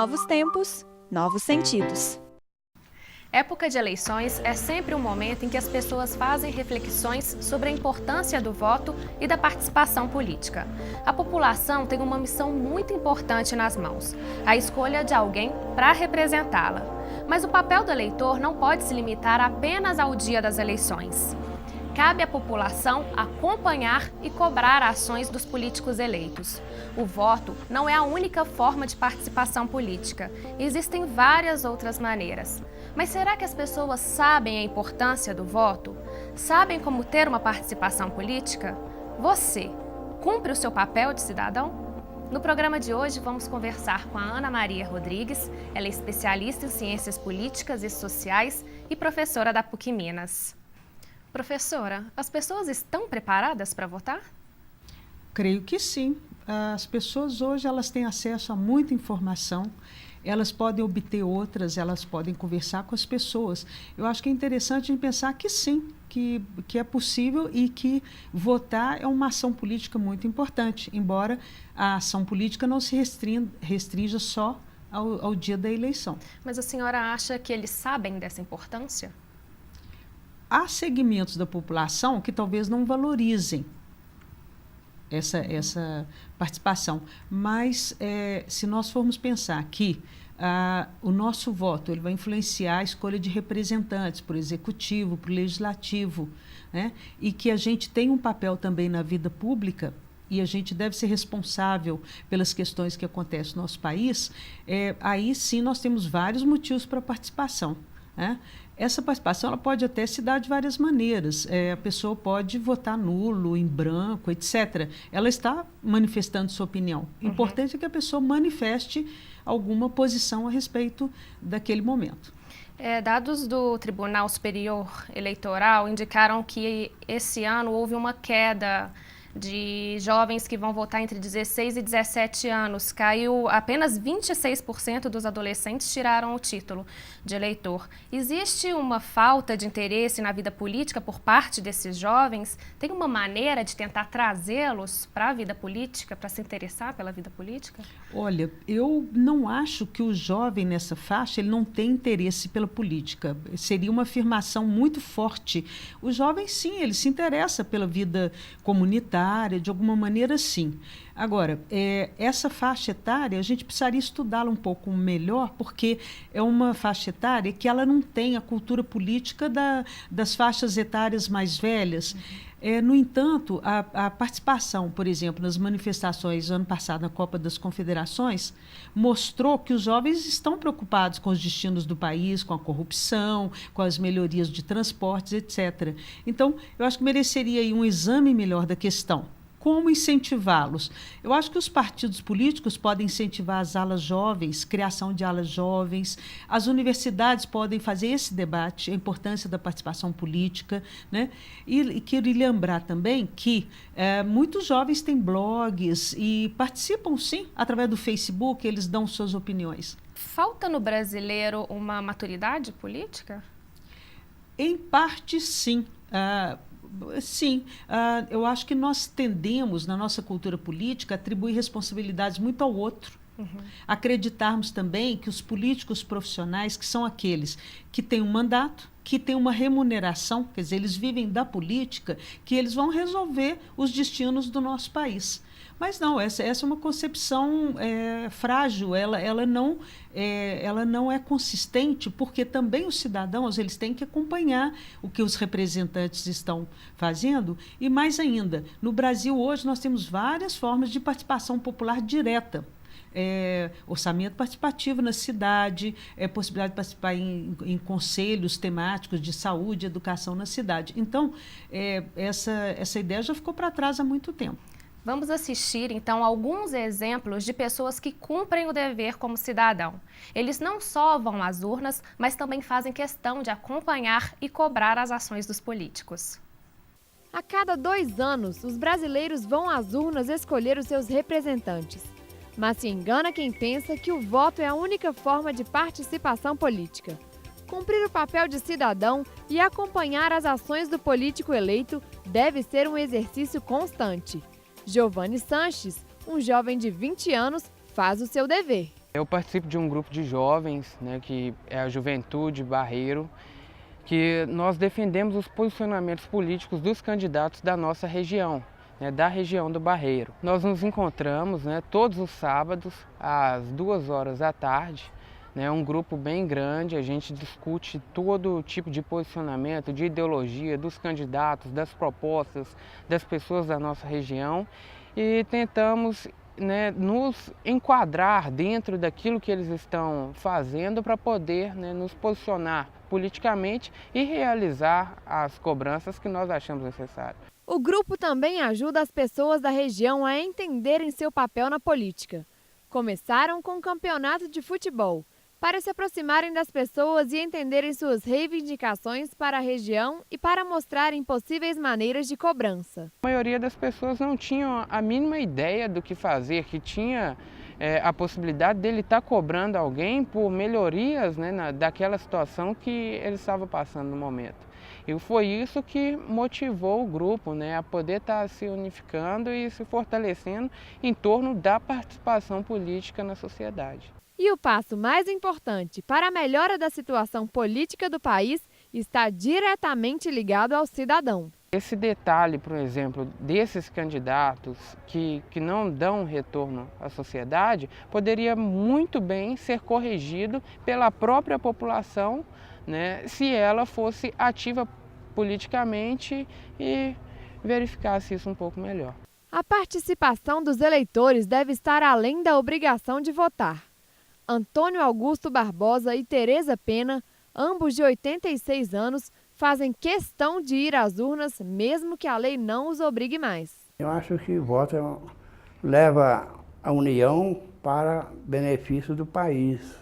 Novos tempos, novos sentidos. Época de eleições é sempre um momento em que as pessoas fazem reflexões sobre a importância do voto e da participação política. A população tem uma missão muito importante nas mãos, a escolha de alguém para representá-la. Mas o papel do eleitor não pode se limitar apenas ao dia das eleições. Cabe à população acompanhar e cobrar ações dos políticos eleitos. O voto não é a única forma de participação política. Existem várias outras maneiras. Mas será que as pessoas sabem a importância do voto? Sabem como ter uma participação política? Você cumpre o seu papel de cidadão? No programa de hoje, vamos conversar com a Ana Maria Rodrigues. Ela é especialista em ciências políticas e sociais e professora da PUC Minas. Professora, as pessoas estão preparadas para votar? Creio que sim. As pessoas hoje elas têm acesso a muita informação, elas podem obter outras, elas podem conversar com as pessoas. Eu acho que é interessante pensar que sim, que é possível e que votar é uma ação política muito importante, embora a ação política não se restrinja só ao dia da eleição. Mas a senhora acha que eles sabem dessa importância? Há segmentos da população que talvez não valorizem essa participação, mas se nós formos pensar que o nosso voto ele vai influenciar a escolha de representantes para o executivo, para o legislativo, né? E que a gente tem um papel também na vida pública e a gente deve ser responsável pelas questões que acontecem no nosso país, aí sim nós temos vários motivos para a participação, né? Essa participação ela pode até se dar de várias maneiras. A pessoa pode votar nulo, em branco, etc. Ela está manifestando sua opinião. O importante é que a pessoa manifeste alguma posição a respeito daquele momento. Dados do Tribunal Superior Eleitoral indicaram que esse ano houve uma queda de jovens que vão votar entre 16 e 17 anos. Caiu apenas 26% dos adolescentes tiraram o título de eleitor. Existe uma falta de interesse na vida política por parte desses jovens? Tem uma maneira de tentar trazê-los para a vida política, para se interessar pela vida política? Olha, eu não acho que o jovem nessa faixa ele não tem interesse pela política. Seria uma afirmação muito forte. O jovem, sim, ele se interessa pela vida comunitária, de alguma maneira, sim. Agora, essa faixa etária, a gente precisaria estudá-la um pouco melhor, porque é uma faixa etária que ela não tem a cultura política das faixas etárias mais velhas. No entanto, a participação, por exemplo, nas manifestações ano passado na Copa das Confederações, mostrou que os jovens estão preocupados com os destinos do país, com a corrupção, com as melhorias de transportes, etc. Então, eu acho que mereceria aí um exame melhor da questão. Como incentivá-los? Eu acho que os partidos políticos podem incentivar as alas jovens, criação de alas jovens. As universidades podem fazer esse debate, a importância da participação política, né? E queria lembrar também que muitos jovens têm blogs e participam, sim, através do Facebook, eles dão suas opiniões. Falta no brasileiro uma maturidade política? Em parte, sim. Sim, eu acho que nós tendemos, na nossa cultura política, a atribuir responsabilidades muito ao outro. Acreditarmos também que os políticos profissionais, que são aqueles que têm um mandato, que têm uma remuneração, quer dizer, eles vivem da política, que eles vão resolver os destinos do nosso país. Mas não, essa é uma concepção frágil, ela não é consistente, porque também os cidadãos eles têm que acompanhar o que os representantes estão fazendo. E mais ainda, no Brasil hoje nós temos várias formas de participação popular direta. Orçamento participativo na cidade, possibilidade de participar em conselhos temáticos de saúde e educação na cidade. Então, essa ideia já ficou para trás há muito tempo. Vamos assistir, então, alguns exemplos de pessoas que cumprem o dever como cidadão. Eles não só vão às urnas, mas também fazem questão de acompanhar e cobrar as ações dos políticos. A cada 2 anos, os brasileiros vão às urnas escolher os seus representantes. Mas se engana quem pensa que o voto é a única forma de participação política. Cumprir o papel de cidadão e acompanhar as ações do político eleito deve ser um exercício constante. Giovanni Sanches, um jovem de 20 anos, faz o seu dever. Eu participo de um grupo de jovens, né, que é a Juventude Barreiro, que nós defendemos os posicionamentos políticos dos candidatos da nossa região, né, da região do Barreiro. Nós nos encontramos, né, todos os sábados, às 14h, né, um grupo bem grande, a gente discute todo tipo de posicionamento, de ideologia dos candidatos, das propostas das pessoas da nossa região e tentamos, né, nos enquadrar dentro daquilo que eles estão fazendo para poder, né, nos posicionar politicamente e realizar as cobranças que nós achamos necessárias. O grupo também ajuda as pessoas da região a entenderem seu papel na política. Começaram com um campeonato de futebol, para se aproximarem das pessoas e entenderem suas reivindicações para a região e para mostrarem possíveis maneiras de cobrança. A maioria das pessoas não tinham a mínima ideia do que fazer, que tinha a possibilidade dele estar cobrando alguém por melhorias, né, daquela situação que ele estava passando no momento. E foi isso que motivou o grupo, né, a poder estar se unificando e se fortalecendo em torno da participação política na sociedade. E o passo mais importante para a melhora da situação política do país está diretamente ligado ao cidadão. Esse detalhe, por exemplo, desses candidatos que não dão retorno à sociedade, poderia muito bem ser corrigido pela própria população, né, se ela fosse ativa politicamente e verificasse isso um pouco melhor. A participação dos eleitores deve estar além da obrigação de votar. Antônio Augusto Barbosa e Tereza Pena, ambos de 86 anos, fazem questão de ir às urnas, mesmo que a lei não os obrigue mais. Eu acho que o voto leva a união para benefício do país.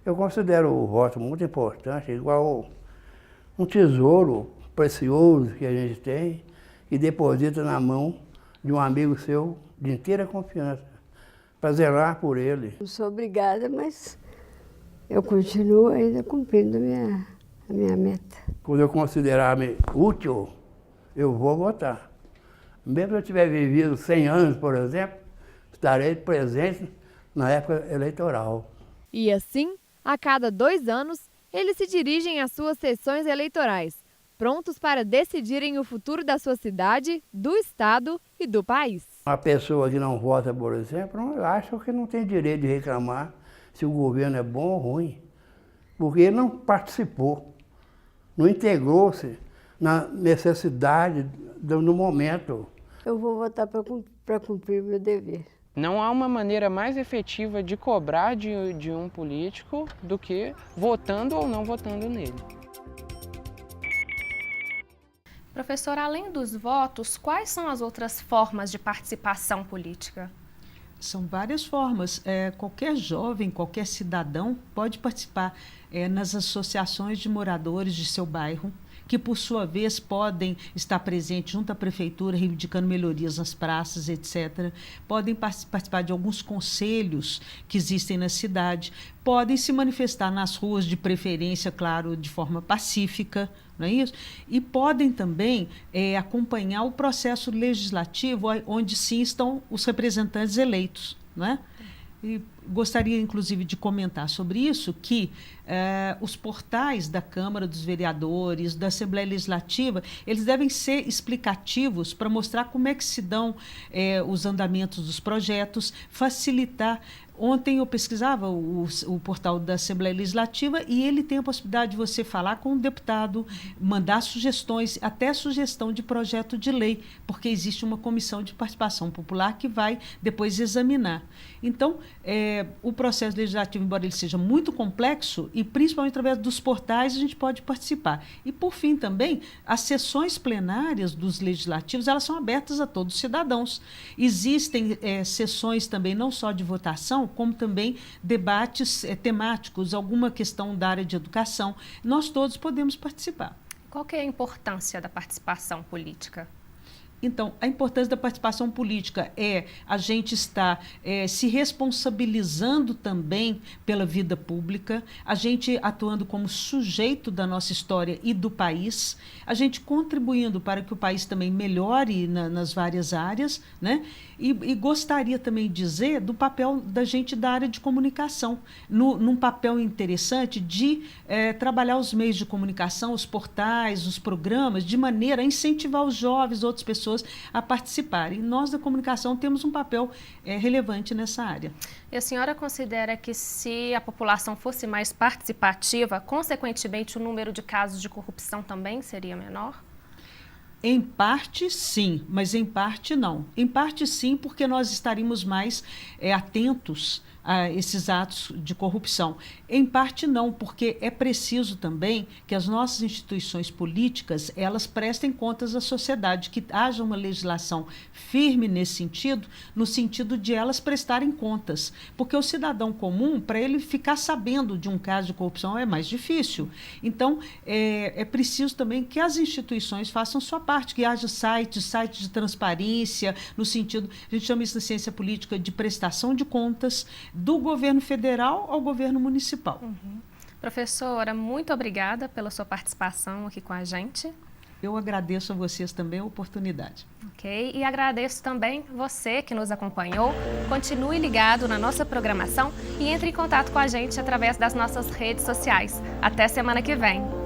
Eu considero o voto muito importante, igual um tesouro precioso que a gente tem e deposita na mão de um amigo seu de inteira confiança, para zelar por ele. Não sou obrigada, mas eu continuo ainda cumprindo a minha meta. Quando eu considerar-me útil, eu vou votar. Mesmo se eu tiver vivido 100 anos, por exemplo, estarei presente na época eleitoral. E assim, a cada 2 anos, eles se dirigem às suas sessões eleitorais, prontos para decidirem o futuro da sua cidade, do estado e do país. Uma pessoa que não vota, por exemplo, eu acho que não tem direito de reclamar se o governo é bom ou ruim, porque ele não participou, não integrou-se na necessidade no momento. Eu vou votar para cumprir meu dever. Não há uma maneira mais efetiva de cobrar de um político do que votando ou não votando nele. Professor, além dos votos, quais são as outras formas de participação política? São várias formas. Qualquer jovem, qualquer cidadão pode participar nas associações de moradores de seu bairro, que, por sua vez, podem estar presentes junto à prefeitura, reivindicando melhorias nas praças, etc. Podem participar de alguns conselhos que existem na cidade, podem se manifestar nas ruas, de preferência, claro, de forma pacífica, não é isso? E podem também acompanhar o processo legislativo, onde sim estão os representantes eleitos, não é? E gostaria, inclusive, de comentar sobre isso, que os portais da Câmara dos Vereadores, da Assembleia Legislativa, eles devem ser explicativos para mostrar como é que se dão os andamentos dos projetos, facilitar. Ontem eu pesquisava o portal da Assembleia Legislativa e ele tem a possibilidade de você falar com o deputado, mandar sugestões, até sugestão de projeto de lei, porque existe uma comissão de participação popular que vai depois examinar. Então, o processo legislativo, embora ele seja muito complexo, e principalmente através dos portais a gente pode participar. E, por fim, também, as sessões plenárias dos legislativos, elas são abertas a todos os cidadãos. Existem sessões também, não só de votação, como também debates temáticos, alguma questão da área de educação. Nós todos podemos participar. Qual que é a importância da participação política? Então, a importância da participação política é a gente estar se responsabilizando também pela vida pública, a gente atuando como sujeito da nossa história e do país, a gente contribuindo para que o país também melhore nas várias áreas, né? E gostaria também de dizer do papel da gente da área de comunicação, num papel interessante de trabalhar os meios de comunicação, os portais, os programas, de maneira a incentivar os jovens, outras pessoas a participarem. Nós da comunicação temos um papel relevante nessa área. E a senhora considera que se a população fosse mais participativa, consequentemente o número de casos de corrupção também seria menor? Em parte, sim, mas em parte, não. Em parte, sim, porque nós estaríamos mais atentos a esses atos de corrupção. Em parte, não, porque é preciso também que as nossas instituições políticas, elas prestem contas à sociedade, que haja uma legislação firme nesse sentido, no sentido de elas prestarem contas. Porque o cidadão comum, para ele ficar sabendo de um caso de corrupção, é mais difícil. Então, é preciso também que as instituições façam sua parte, que haja sites de transparência, no sentido, a gente chama isso na ciência política de prestação de contas, do governo federal ao governo municipal. Professora, muito obrigada pela sua participação aqui com a gente. Eu agradeço a vocês também a oportunidade. Ok, e agradeço também você que nos acompanhou. Continue ligado na nossa programação e entre em contato com a gente através das nossas redes sociais. Até semana que vem.